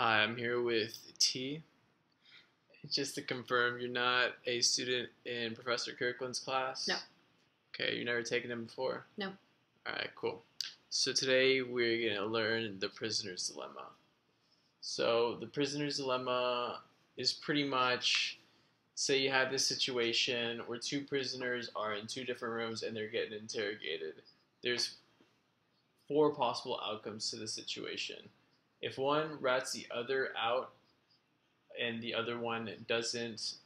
Hi, I'm here with T. Just to confirm, you're not a student in Professor Kirkland's class? No. Okay, you've never taken him before? No. Alright, cool. So today we're going to learn the prisoner's dilemma. So the prisoner's dilemma is pretty much, say you have this situation where two prisoners are in two different rooms and they're getting interrogated. There's four possible outcomes to the situation. If one rats the other out and the other one doesn't,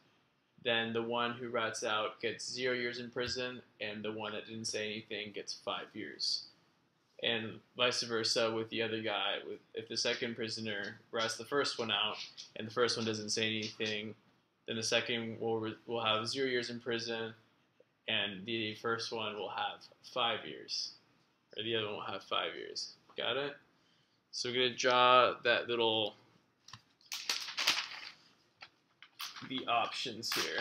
then the one who rats out gets 0 years in prison, and the one that didn't say anything gets 5 years. And vice versa with the other guy. If the second prisoner rats the first one out, and the first one doesn't say anything, then the second will have 0 years in prison, and the first one will have 5 years, or the other one will have 5 years. Got it? So we're going to draw that little, the options here.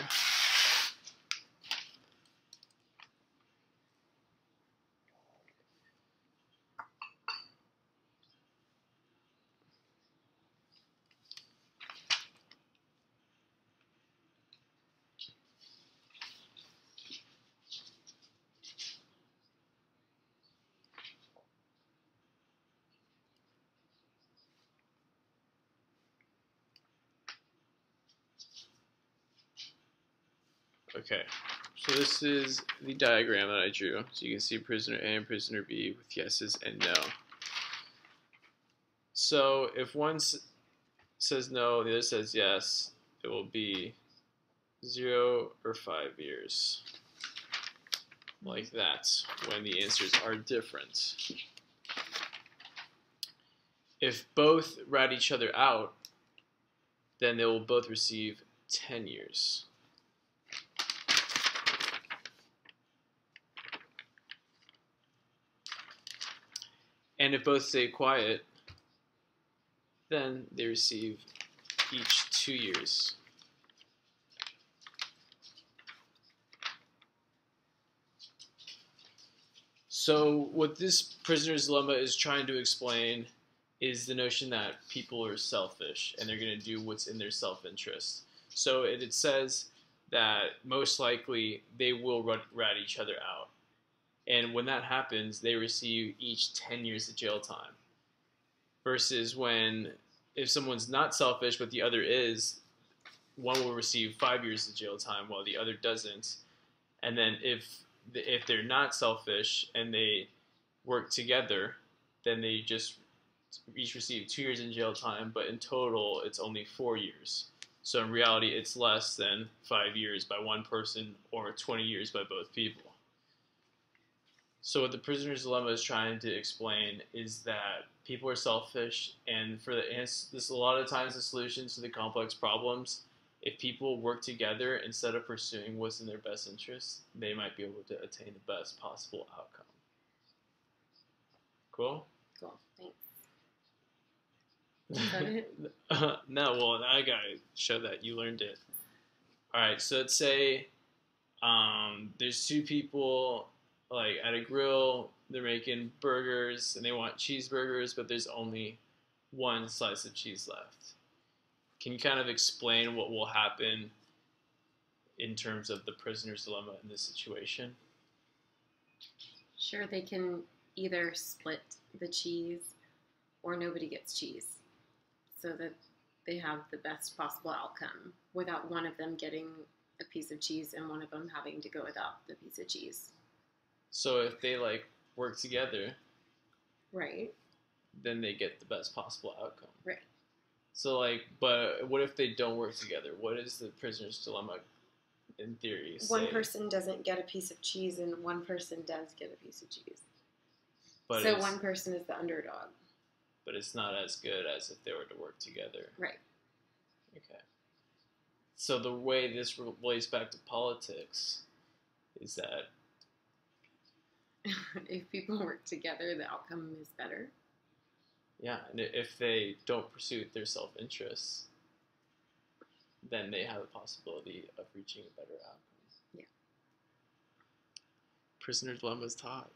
Okay, so this is the diagram that I drew. So you can see prisoner A and prisoner B with yeses and no. So if one says no, the other says yes, it will be 0 or 5 years. Like that, when the answers are different. If both rat each other out, then they will both receive 10 years. And if both stay quiet, then they receive each 2 years. So what this prisoner's dilemma is trying to explain is the notion that people are selfish and they're going to do what's in their self-interest. So it says that most likely they will rat each other out. And when that happens, they receive each 10 years of jail time. Versus if someone's not selfish but the other is, one will receive 5 years of jail time while the other doesn't. And then if they're not selfish and they work together, then they just each receive 2 years in jail time, but in total it's only 4 years. So in reality it's less than 5 years by one person or 20 years by both people. So what the prisoner's dilemma is trying to explain is that people are selfish, and for this a lot of times the solutions to the complex problems, if people work together instead of pursuing what's in their best interest, they might be able to attain the best possible outcome. Cool? Cool. Thanks. Is that it? No, well, I gotta show that you learned it. Alright, so let's say there's two people like at a grill, they're making burgers and they want cheeseburgers, but there's only one slice of cheese left. Can you kind of explain what will happen in terms of the prisoner's dilemma in this situation? Sure, they can either split the cheese or nobody gets cheese, so that they have the best possible outcome without one of them getting a piece of cheese and one of them having to go without the piece of cheese. So if they work together, right, then they get the best possible outcome. Right. So but what if they don't work together? What is the prisoner's dilemma in theory? One person doesn't get a piece of cheese and one person does get a piece of cheese. But so one person is the underdog. But it's not as good as if they were to work together. Right. Okay. So the way this relates back to politics is that if people work together, the outcome is better. Yeah, and if they don't pursue their self-interests, then they have a possibility of reaching a better outcome. Yeah. Prisoner dilemma is taught.